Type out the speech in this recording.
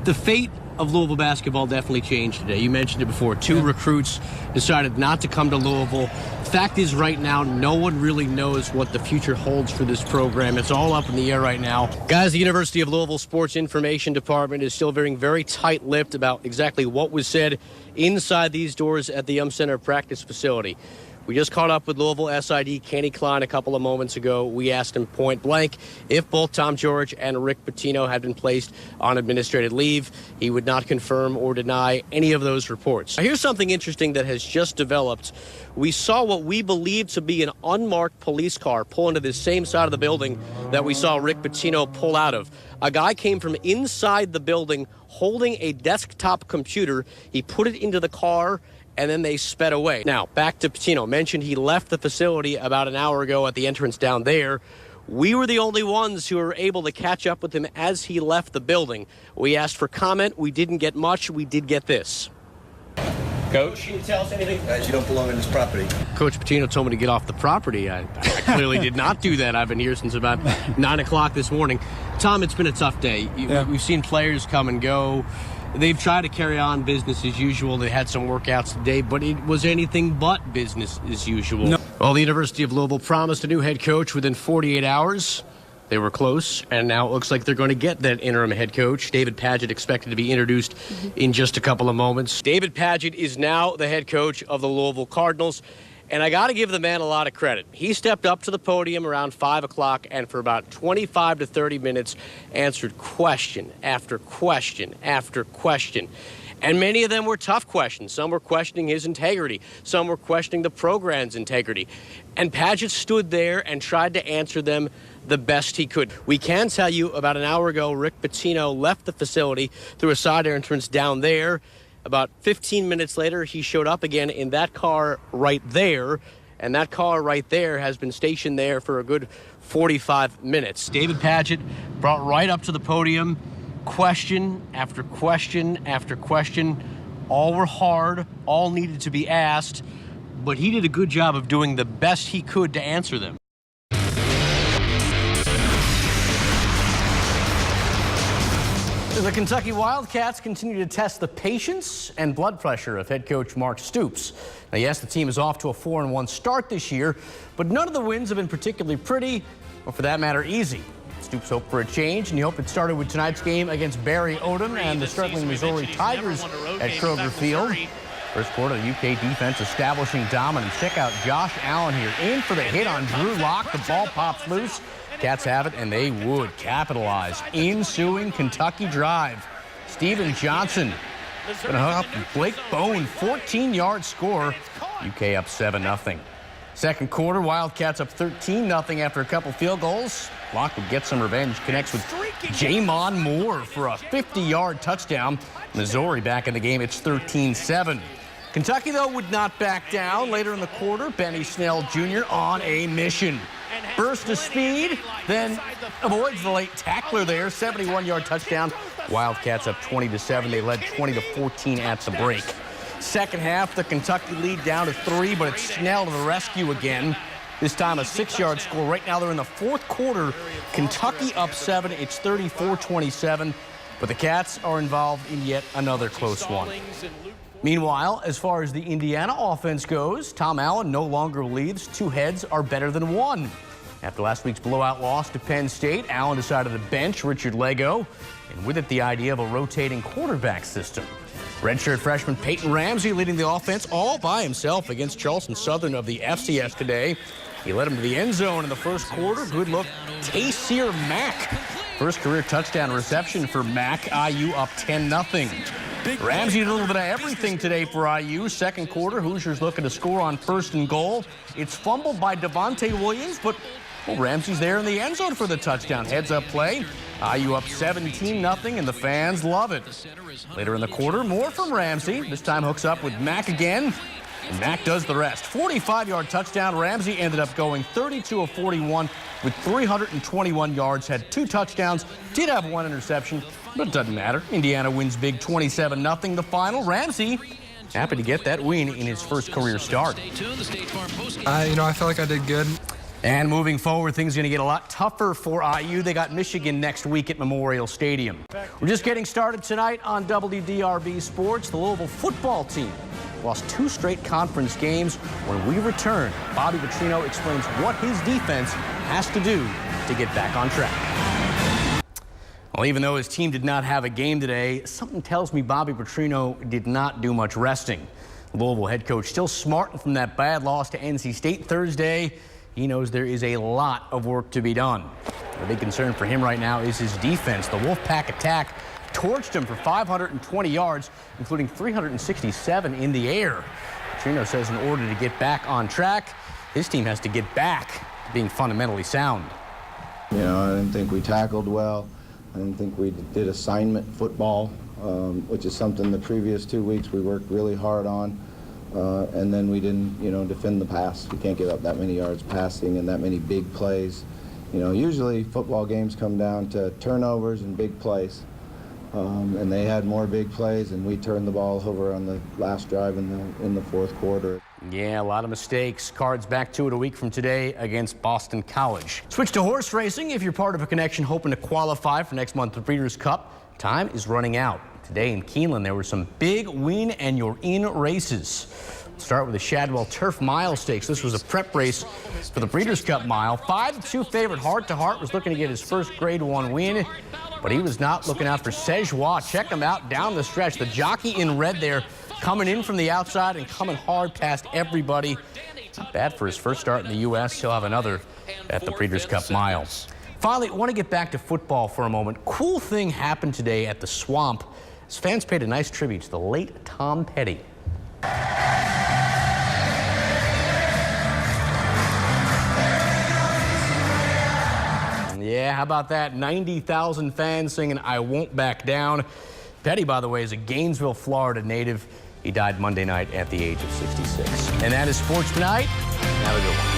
The fate of Louisville basketball definitely changed today. You mentioned it before. Two recruits decided not to come to Louisville. Fact is, right now, no one really knows what the future holds for this program. It's all up in the air right now. Guys, the University of Louisville Sports Information Department is still being very tight-lipped about exactly what was said inside these doors at the Yum Center practice facility. We just caught up with Louisville SID Kenny Klein a couple of moments ago. We asked him point blank if both Tom George and Rick Pitino had been placed on administrative leave. He would not confirm or deny any of those reports. Now, here's something interesting that has just developed. We saw what we believe to be an unmarked police car pull into this same side of the building that we saw Rick Pitino pull out of. A guy came from inside the building holding a desktop computer. He put it into the car, and then they sped away. Now, back to Pitino. Mentioned he left the facility about an hour ago at the entrance down there. We were the only ones who were able to catch up with him as he left the building. We asked for comment. We didn't get much. We did get this. Coach, can you tell us anything? Guys, you don't belong on this property. Coach Pitino told me to get off the property. I clearly did not do that. I've been here since about 9 o'clock this morning. Tom, it's been a tough day. We've seen players come and go. They've tried to carry on business as usual. They had some workouts today, but it was anything but business as usual. No. Well, the University of Louisville promised a new head coach within 48 hours. They were close, and now it looks like they're going to get that interim head coach. David Padgett expected to be introduced in just a couple of moments. David Padgett is now the head coach of the Louisville Cardinals. And I got to give the man a lot of credit. He stepped up to the podium around 5 o'clock and for about 25 to 30 minutes answered question after question after question. And many of them were tough questions. Some were questioning his integrity. Some were questioning the program's integrity. And Padgett stood there and tried to answer them the best he could. We can tell you about an hour ago, Rick Pitino left the facility through a side entrance down there. About 15 minutes later, he showed up again in that car right there, and that car right there has been stationed there for a good 45 minutes. David Padgett brought right up to the podium, question after question after question. All were hard, all needed to be asked, but he did a good job of doing the best he could to answer them. The Kentucky Wildcats continue to test the patience and blood pressure of head coach Mark Stoops. Now, yes, the team is off to a 4-1 start this year, but none of the wins have been particularly pretty, or for that matter, easy. Stoops hoped for a change, and he hoped it started with tonight's game against Barry Odom and the struggling Missouri Tigers at Kroger Field. First quarter, the UK defense establishing dominance. Check out Josh Allen here, in for the hit on Drew Lock. The ball pops loose. Cats have it, and they would capitalize. Ensuing Kentucky drive. Steven Johnson going to hook up Blake Bone, 14-yard score. UK up 7-0. Second quarter, Wildcats up 13-0 after a couple field goals. Locke would get some revenge, connects with Jamon Moore for a 50-yard touchdown. Missouri back in the game, it's 13-7. Kentucky, though, would not back down. Later in the quarter, Benny Snell Jr. on a mission. Burst of speed, then avoids the late tackler there. 71-yard touchdown. Wildcats up 20-7. They led 20-14 at the break. Second half, the Kentucky lead down to 3, but it's Snell to the rescue again. This time a 6-yard score. Right now they're in the fourth quarter. Kentucky up 7. It's 34-27. But the Cats are involved in yet another close one. Meanwhile, as far as the Indiana offense goes, Tom Allen no longer leads. 2 heads are better than 1. After last week's blowout loss to Penn State, Allen decided to bench Richard Lego, and with it the idea of a rotating quarterback system. Redshirt freshman Peyton Ramsey leading the offense all by himself against Charleston Southern of the FCS today. He led him to the end zone in the first quarter. Good look, Taysir Mack. First career touchdown reception for Mack. IU up 10-0. Ramsey did a little bit of everything today for IU. Second quarter, Hoosiers looking to score on first and goal. It's fumbled by Devontae Williams, but Ramsey's there in the end zone for the touchdown. Heads-up play. IU up 17-0, and the fans love it. Later in the quarter, more from Ramsey. This time hooks up with Mack again, and Mack does the rest. 45-yard touchdown. Ramsey ended up going 32 of 41 with 321 yards, had 2 touchdowns, did have 1 interception, but it doesn't matter. Indiana wins big 27-0 the final. Ramsey happy to get that win in his first career start. I felt like I did good. And moving forward, things are going to get a lot tougher for IU. They got Michigan next week at Memorial Stadium. We're just getting started tonight on WDRB Sports. The Louisville football team lost 2 straight conference games. When we return, Bobby Petrino explains what his defense has to do to get back on track. Well, even though his team did not have a game today, something tells me Bobby Petrino did not do much resting. Louisville head coach still smarting from that bad loss to NC State Thursday. He knows there is a lot of work to be done. The big concern for him right now is his defense. The Wolfpack attack torched him for 520 yards, including 367 in the air. Petrino says in order to get back on track, his team has to get back to being fundamentally sound. You know, I didn't think we tackled well. I didn't think we did assignment football, which is something the previous 2 weeks we worked really hard on. And then we didn't, defend the pass. We can't give up that many yards passing and that many big plays. Usually football games come down to turnovers and big plays. And they had more big plays, and we turned the ball over on the last drive in the fourth quarter. Yeah, a lot of mistakes. Cards back to it a week from today against Boston College. Switch to horse racing. If you're part of a connection hoping to qualify for next month's Breeders' Cup, time is running out. Today in Keeneland, there were some big win and you're in races. Let's start with the Shadwell Turf Mile Stakes. This was a prep race for the Breeders' Cup Mile. 5-2 favorite Heart to Heart was looking to get his first Grade 1 win, but he was not looking out for Sejois. Check him out down the stretch. The jockey in red there coming in from the outside and coming hard past everybody. Not bad for his first start in the U.S. He'll have another at the Breeders' Cup Mile. Finally, I want to get back to football for a moment. Cool thing happened today at the Swamp. His fans paid a nice tribute to the late Tom Petty. Yeah, how about that? 90,000 fans singing "I Won't Back Down." Petty, by the way, is a Gainesville, Florida native. He died Monday night at the age of 66. And that is sports tonight. Have a good one.